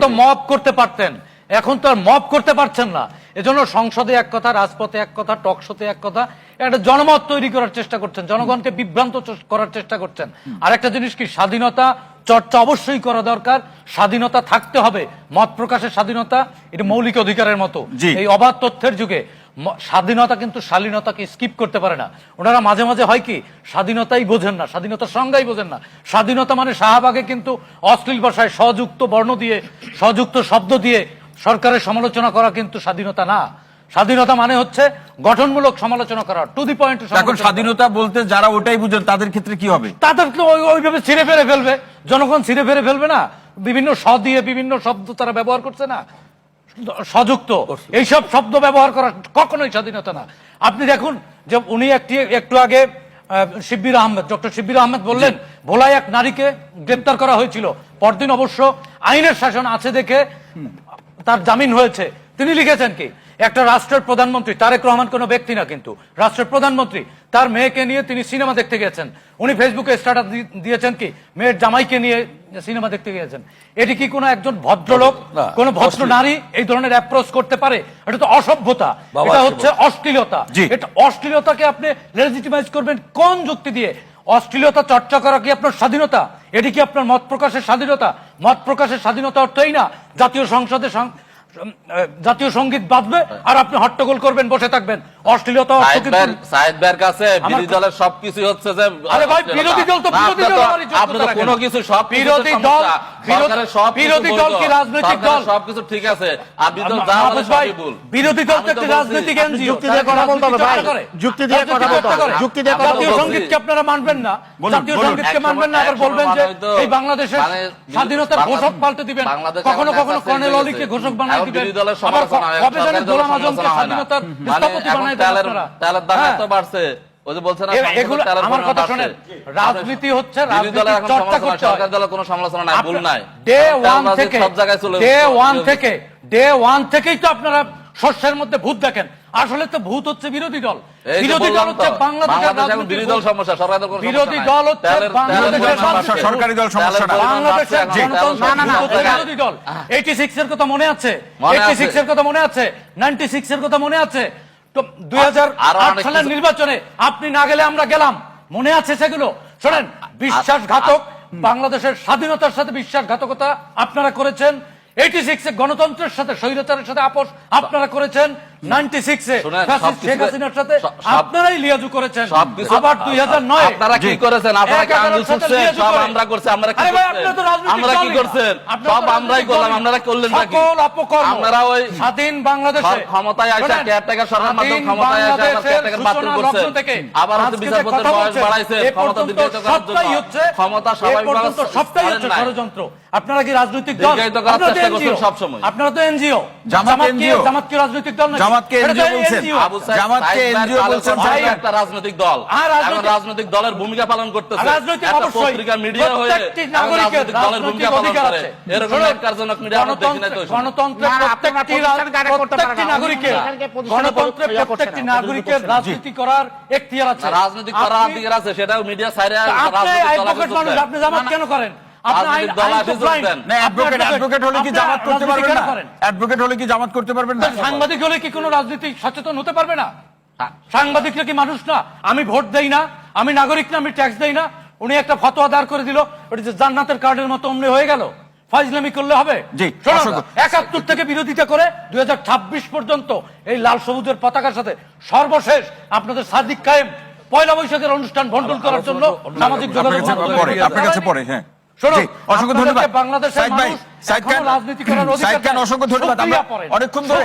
তো মব করতে পারতেন, এখন তো আর মব করতে পারছেন না। এজন্য সংসদে এক কথা, রাজপথে এক কথা, টক শোতে এক কথা, একটা জনমত তৈরি করার চেষ্টা করছেন, জনগণকে বিভ্রান্ত করার চেষ্টা করছেন। আর একটা জিনিস কি, স্বাধীনতা চর্চা অবশ্যই করা দরকার, স্বাধীনতা থাকতে হবে, মত প্রকাশের স্বাধীনতা এটা মৌলিক অধিকারের মতো। এই অবাধ তথ্যের যুগে স্বাধীনতা কিন্তু শালীনতাকে স্কিপ করতে পারে না। ওনারা মাঝে মাঝে হয় কি, স্বাধীনতাই বোঝেন না, স্বাধীনতার সংজ্ঞাই বোঝেন না। স্বাধীনতা মানে শাহবাগে কিন্তু অশ্লীল ভাষায় স্বযুক্ত বর্ণ দিয়ে, স্বযুক্ত শব্দ দিয়ে সরকারের সমালোচনা করা কিন্তু স্বাধীনতা না। স্বাধীনতা মানে হচ্ছে গঠনমূলক সমালোচনা করা, টু দি পয়েন্ট। এখন স্বাধীনতা বলতে যারা ওটাই বুঝেন তাদের ক্ষেত্রে কি হবে? তাদেরকে ওইভাবে ছিঁড়ে ফেরে ফেলবে, জনগণ ছিঁড়ে ফেরে ফেলবে না। বিভিন্ন স দিয়ে বিভিন্ন শব্দ তারা ব্যবহার করছে না, সযুক্ত এইসব শব্দ ব্যবহার করা কখনোই স্বাধীনতা না। আপনি দেখুন যে উনি একটু আগে শিব্বির আহমেদ, ডক্টর শিব্বির আহমেদ বললেন ভোলায় এক নারীকে গ্রেপ্তার করা হয়েছিল, পরদিন অবশ্য আইনের শাসন আছে দেখে তার জামিন হয়েছে। তিনি লিখেছেন কি, একটা রাষ্ট্রের প্রধানমন্ত্রী, তারেক রহমান কোনো ব্যক্তি না কিন্তু রাষ্ট্রের প্রধানমন্ত্রী, তার মেয়েকে নিয়ে তিনি সিনেমা দেখতে গেছেন। উনি ফেসবুকে স্ট্যাটাস দিয়েছেন কি, মেয়ের জামাইকে নিয়ে সিনেমা দেখতে গিয়েছেন। এটি কি কোনো একজন ভদ্রলোক, কোন ভদ্র নারী এই ধরনের অ্যাপ্রোচ করতে পারে? এটা তো অসভ্যতা, এটা হচ্ছে অশ্লীলতা। এটা অশ্লীলতাকে আপনি লেজিটিমাইজ করবেন কোন যুক্তি দিয়ে? অশ্লীলতা চর্চা করা কি আপনার স্বাধীনতা? এটি কি আপনার মত প্রকাশের স্বাধীনতা? মত প্রকাশের স্বাধীনতা অর্থই না জাতীয় সংসদে জাতীয় সঙ্গীত বাজবে আর আপনি হট্টগোল করবেন, বসে থাকবেন। অশ্লীলতা সাইদ ভাইয়ের কাছে বিরোধী দলের সবকিছু হচ্ছে যে, আরে ভাই বিরোধী দল তো বিরোধী দল, আপনি তো কোনো কিছু সব বিরোধী দল, বিরোধী দল কি রাজনৈতিক দল? সবকিছু ঠিক আছে, আপনি তো যা বলেন সবই ভুল। বিরোধী দল তো একটা রাজনৈতিক এনজিও, যুক্তি দিয়ে কথা বলতে হবে ভাই, যুক্তি দিয়ে কথা বলতে হবে, যুক্তি দিয়ে কথা বলতে হবে। জাতীয় সঙ্গীতকে আপনারা মানবেন না, জাতীয় সঙ্গীতকে মানবেন না, আবার বলবেন যে এই বাংলাদেশের স্বাধীনতার ঘোষক পাল্টে দিবেন, কখনো কখনো কর্নেল অলিকে ঘোষক বানাই দিবেন, আবার কবে জানি গোলাম আজমকে স্বাধীনতার স্থপতি বানাই দেন আপনারা। তেলের দাম এত বাড়ছে, ওই যে বলছেন এগুলো আমার কথা শুনেন, রাজনীতি হচ্ছে রাজনীতির চর্চা করতে হয়। সরকার দলের কোনো সমালোচনা নাই, ভুল নাই। ডে ওয়ান থেকেই তো আপনারা শস্যের মধ্যে ভূত দেখেন। আসলে তো ভূত হচ্ছে বিরোধী দল। বিরোধী দল হচ্ছে বাংলাদেশের বিরোধী দল সমস্যা, সরকার দল কোনো বিরোধী দল হচ্ছে বাংলাদেশের সরকারি দল সমস্যা না, বাংলাদেশের বিরোধী দল। 86 এর কথা মনে আছে? 86 এর কথা মনে আছে? 96 এর কথা মনে আছে? তো 2008 সালের নির্বাচনে আপনি না গেলে আমরা গেলাম, মনে আছে সেগুলো? শোনেন, বিশ্বাসঘাতক, বাংলাদেশের স্বাধীনতার সাথে বিশ্বাসঘাতকতা আপনারা করেছেন। 86 এ গণতন্ত্রের সাথে স্বৈরাচারের সাথে আপোষ আপনারা করেছেন। 96 এ শেখ হাসিনার সাথে আপনারাই লিয়াজু করেছেন। আবার 2009 আপনারা কি করেছেন? আপনারা কি আঙ্গুল ছুঁড়ছেন? সব আমরা করছি। আমরা কি আমরা কি করছেন? সব আমরাই করলাম, আপনারা করলেন নাকি? সকল অপকর্ম আপনারা ওই স্বাধীন বাংলাদেশে ক্ষমতায় আসা কেয়ারটেকার সরকার মাধ্যমে ক্ষমতায় আসা কেয়ারটেকার বাতিল করছেন, আবার হচ্ছে বিচারপতির বয়স বাড়াইছে, ক্ষমতা দীর্ঘায়িত করার জন্য ক্ষমতা স্বাভাবিকভাবে সবটাই হচ্ছে ষড়যন্ত্র। আপনারা কি রাজনৈতিক দল? আপনারা তো এনজিও। জামাত কি রাজনৈতিক দল? জামাতকে এনজিও বলছেন, জামাতকে এনজিও বলছেন, একটা রাজনৈতিক দল। এখন রাজনৈতিক দলের ভূমিকা পালন করতেছে, একটা পত্রিকা মিডিয়া হয়ে রাজনৈতিক দলের ভূমিকা পালন করে। এরকম একজনক মিডিয়া আমরা দেখি না তো। গণতন্ত্রের প্রত্যেকটি নাগরিকের রাজনীতি করার এখতিয়ার আছে, রাজনীতি করার অধিকার আছে, সেটাও মিডিয়া সাইডে আপনি জামাত কেন করেন? সাংবাদিক হলে কি কোনো রাজনীতি সচেতন হতে পারবে না? সাংবাদিকরা কি মানুষ না? আমি ভোট দেই না, আমি নাগরিক না, আমি ট্যাক্স দেই না। উনি একটা ফতোয়া দাঁড় করে দিল, ওটা যে জান্নাতের কার্ডের মতো অমনি হয়ে গেল। ফাইজলামি করলে হবে? 71 থেকে বিরোধিতা করে 2026 পর্যন্ত এই লাল সবুজের পতাকার সাথে সর্বশেষ আপনাদের সাদিক কায়েম পয়লা বৈশাখের অনুষ্ঠান ভণ্ডুল করার জন্য সামাজিক যোগাযোগ অসংখ্য ধন্যবাদ। বাংলাদেশের মানুষ রাজনীতি করার অধিকার, অসংখ্য ধন্যবাদ। অনেকক্ষণ ধরে